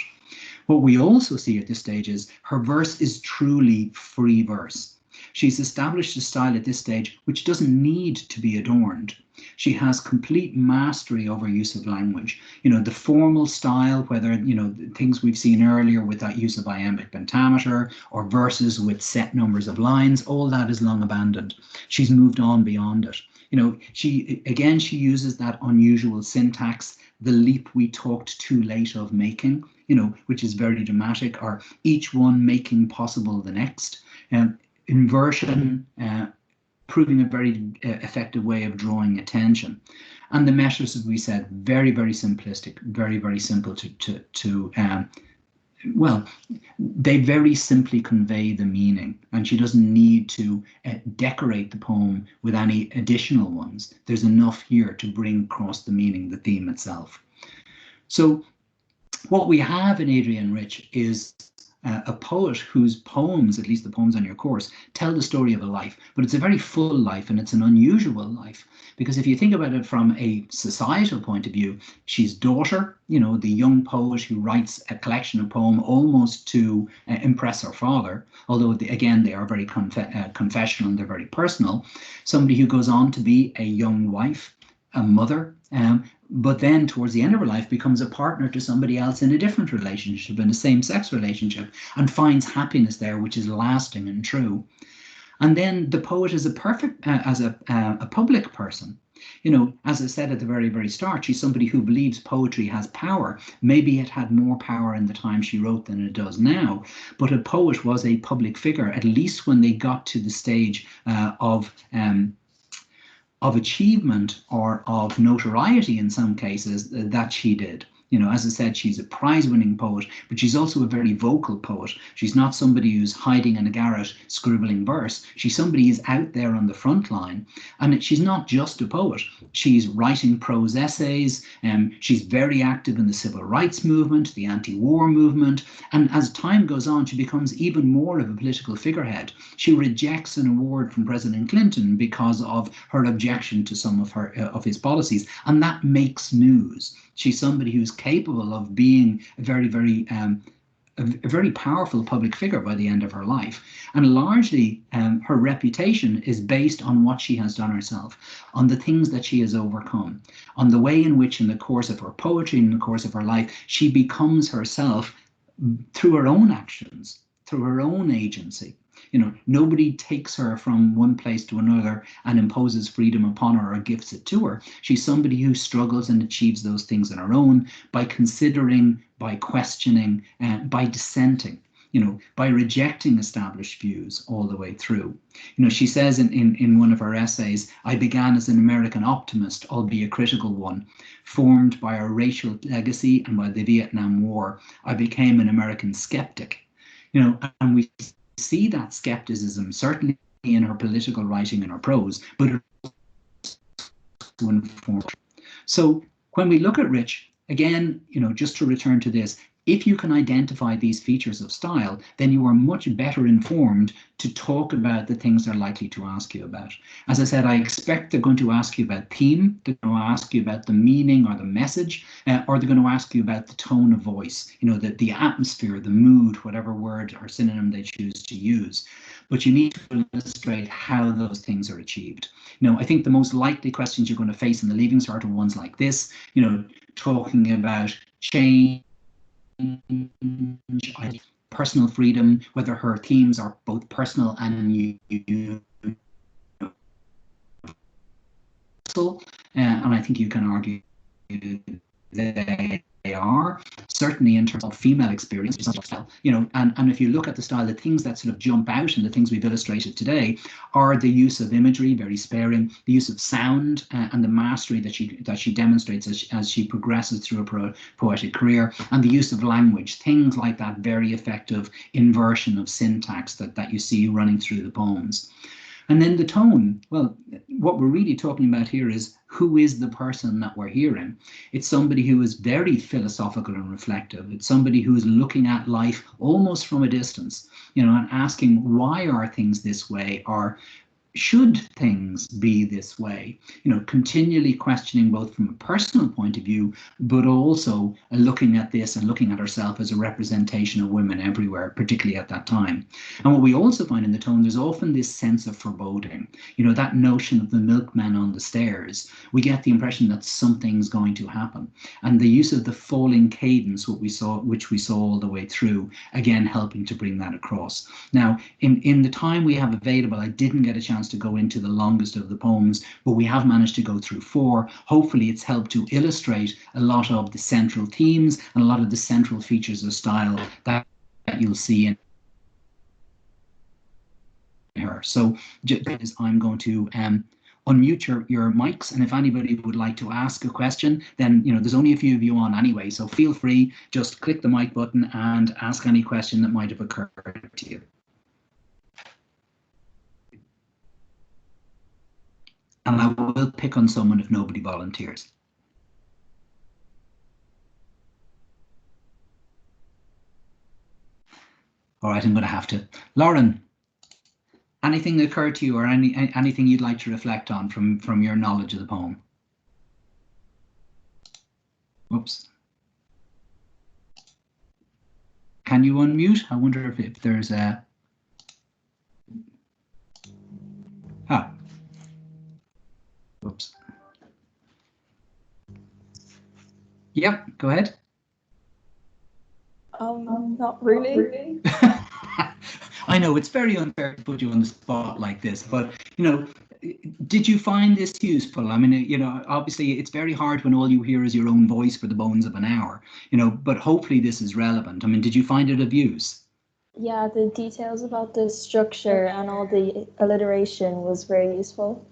[SPEAKER 1] What we also see at this stage is her verse is truly free verse. She's established a style at this stage which doesn't need to be adorned. She has complete mastery over use of language. The formal style, whether, things we've seen earlier with that use of iambic pentameter or verses with set numbers of lines, all that is long abandoned. She's moved on beyond it. She uses that unusual syntax, the leap we talked too late of making, which is very dramatic, or each one making possible the next. Inversion, proving a very effective way of drawing attention. And the measures, as we said, very, very simplistic, very, very simple they very simply convey the meaning, and she doesn't need to decorate the poem with any additional ones. There's enough here to bring across the meaning, the theme itself. So what we have in Adrienne Rich is a poet whose poems, at least the poems on your course, tell the story of a life, but it's a very full life, and it's an unusual life, because if you think about it from a societal point of view, she's daughter, the young poet who writes a collection of poems almost to impress her father, although again they are very confessional and they're very personal. Somebody who goes on to be a young wife, a mother, but then towards the end of her life becomes a partner to somebody else in a different relationship, in a same-sex relationship, and finds happiness there, which is lasting and true. And then the poet is a public person. As I said at the very, very start, she's somebody who believes poetry has power. Maybe it had more power in the time she wrote than it does now, but a poet was a public figure, at least when they got to the stage of achievement or of notoriety in some cases that she did. As I said, she's a prize-winning poet, but she's also a very vocal poet. She's not somebody who's hiding in a garret scribbling verse. She's somebody who's out there on the front line. And she's not just a poet. She's writing prose essays. She's very active in the civil rights movement, the anti-war movement. And as time goes on, she becomes even more of a political figurehead. She rejects an award from President Clinton because of her objection to some of his policies. And that makes news. She's somebody who's capable of being a very, very a very powerful public figure by the end of her life. And largely her reputation is based on what she has done herself, on the things that she has overcome, on the way in which in the course of her poetry, in the course of her life, she becomes herself through her own actions, through her own agency. You know, nobody takes her from one place to another and imposes freedom upon her or gifts it to her. She's somebody who struggles and achieves those things on her own by considering, by questioning, by dissenting, you know, by rejecting established views all the way through. You know, she says in one of her essays, I began as an American optimist, albeit a critical one, formed by our racial legacy and by the Vietnam War. I became an American skeptic. You know, and we see that skepticism certainly in her political writing and her prose, but it's to inform. So when we look at Rich, again, you know, just to return to this, if you can identify these features of style, then you are much better informed to talk about the things they're likely to ask you about. As I said, I expect they're going to ask you about theme, they're going to ask you about the meaning or the message, or they're going to ask you about the tone of voice, you know, the atmosphere, the mood, whatever word or synonym they choose to use. But you need to illustrate how those things are achieved. You know, I think the most likely questions you're going to face in the Leaving Cert are ones like this, you know, talking about change, personal freedom, whether her themes are both personal and universal. And I think you can argue they are, certainly in terms of female experience, you know, and if you look at the style, the things that sort of jump out and the things we've illustrated today are the use of imagery, very sparing, the use of sound, and the mastery that she demonstrates as she progresses through her poetic career, and the use of language, things like that very effective inversion of syntax that you see running through the poems. And then the tone, well, what we're really talking about here is who is the person that we're hearing. It's somebody who is very philosophical and reflective. It's somebody who is looking at life almost from a distance, you know, and asking why are things this way, or should things be this way? You know, continually questioning both from a personal point of view, but also looking at this and looking at herself as a representation of women everywhere, particularly at that time. And what we also find in the tone, there's often this sense of foreboding, you know, that notion of the milkman on the stairs. We get the impression that something's going to happen. And the use of the falling cadence, which we saw all the way through, again, helping to bring that across. Now, in the time we have available, I didn't get a chance to go into the longest of the poems, but we have managed to go through 4. Hopefully it's helped to illustrate a lot of the central themes and a lot of the central features of style that you'll see in her. So I'm going to unmute your mics, and if anybody would like to ask a question, then, you know, there's only a few of you on anyway, so feel free, just click the mic button and ask any question that might have occurred to you. And I will pick on someone if nobody volunteers. All right, I'm going to have to. Lauren, anything occurred to you, or anything you'd like to reflect on from your knowledge of the poem? Oops. Can you unmute? I wonder if there's a... Ah. Oops. Yep, go ahead.
[SPEAKER 2] Not really.
[SPEAKER 1] I know it's very unfair to put you on the spot like this, but, you know, did you find this useful? I mean, you know, obviously it's very hard when all you hear is your own voice for the bones of an hour, you know, but hopefully this is relevant. I mean, did you find it of use?
[SPEAKER 2] Yeah, the details about the structure and all the alliteration was very useful.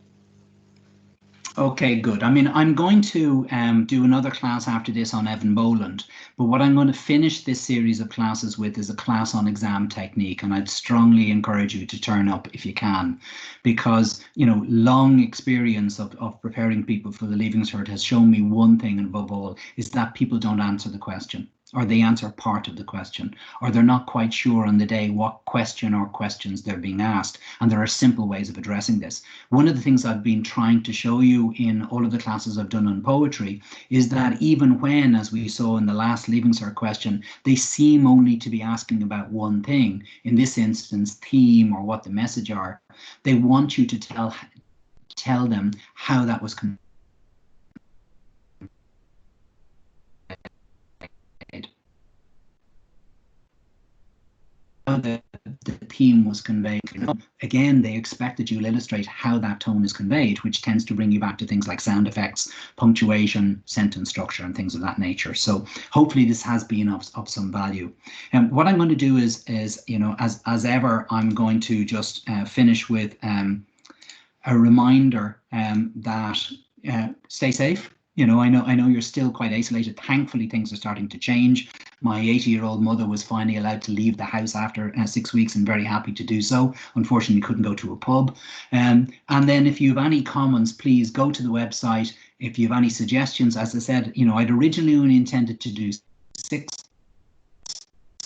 [SPEAKER 1] Okay, good. I mean, I'm going to do another class after this on Evan Boland, but what I'm going to finish this series of classes with is a class on exam technique, and I'd strongly encourage you to turn up if you can, because, you know, long experience of preparing people for the Leaving Cert has shown me one thing, and above all, is that people don't answer the question. or they answer part of the question, or they're not quite sure on the day what question or questions they're being asked. And there are simple ways of addressing this. One of the things I've been trying to show you in all of the classes I've done on poetry is that even when, as we saw in the last Leaving Cert question, they seem only to be asking about one thing, in this instance, theme or what the message are, they want you to tell them how that was conveyed. How the theme was conveyed. Again, they expect that you'll illustrate how that tone is conveyed, which tends to bring you back to things like sound effects, punctuation, sentence structure, and things of that nature. So hopefully this has been of some value. And what I'm going to do is you know, as ever, I'm going to just finish with a reminder that stay safe. You know, I know you're still quite isolated. Thankfully, things are starting to change. My 80-year-old mother was finally allowed to leave the house after 6 weeks, and very happy to do so. Unfortunately, couldn't go to a pub. And then if you have any comments, please go to the website. If you have any suggestions, as I said, you know, I'd originally only intended to do 6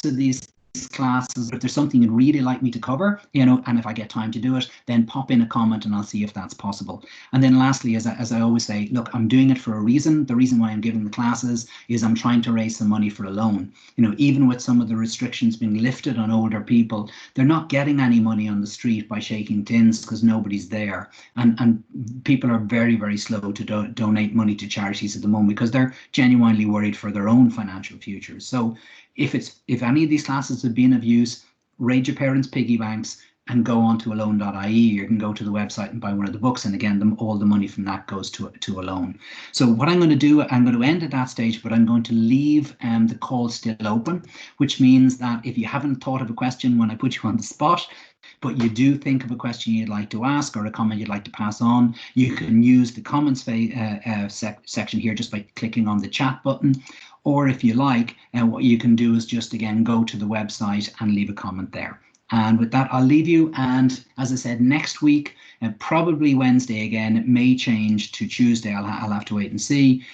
[SPEAKER 1] of these classes, but if there's something you'd really like me to cover, you know, and if I get time to do it, then pop in a comment and I'll see if that's possible. And then lastly, as I always say, look, I'm doing it for a reason. The reason why I'm giving the classes is I'm trying to raise some money for a loan. You know, even with some of the restrictions being lifted on older people, they're not getting any money on the street by shaking tins because nobody's there. And people are very, very slow to donate money to charities at the moment because they're genuinely worried for their own financial futures. So if any of these classes have been of use, raid your parents' piggy banks and go on to alone.ie. You can go to the website and buy one of the books, and again, all the money from that goes to a loan. So what I'm going to do, I'm going to end at that stage, but I'm going to leave the call still open, which means that if you haven't thought of a question when I put you on the spot, but you do think of a question you'd like to ask or a comment you'd like to pass on, you can use the comments section here just by clicking on the chat button. Or if you like, what you can do is just, again, go to the website and leave a comment there. And with that, I'll leave you. And as I said, next week, probably Wednesday again, it may change to Tuesday. I'll have to wait and see.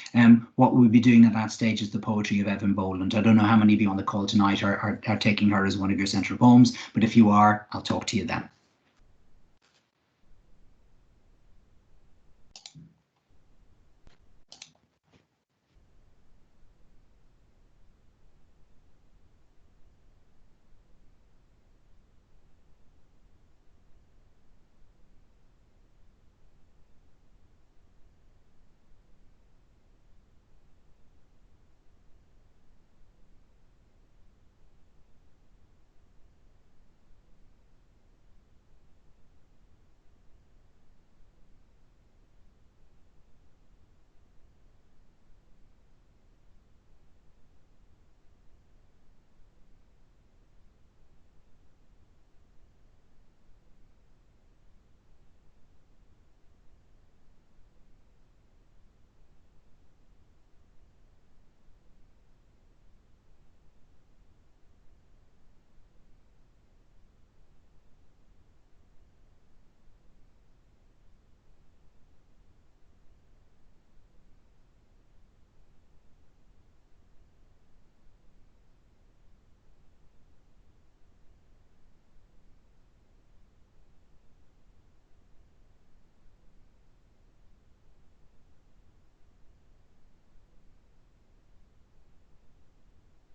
[SPEAKER 1] What we'll be doing at that stage is the poetry of Evan Boland. I don't know how many of you on the call tonight are taking her as one of your central poems, but if you are, I'll talk to you then.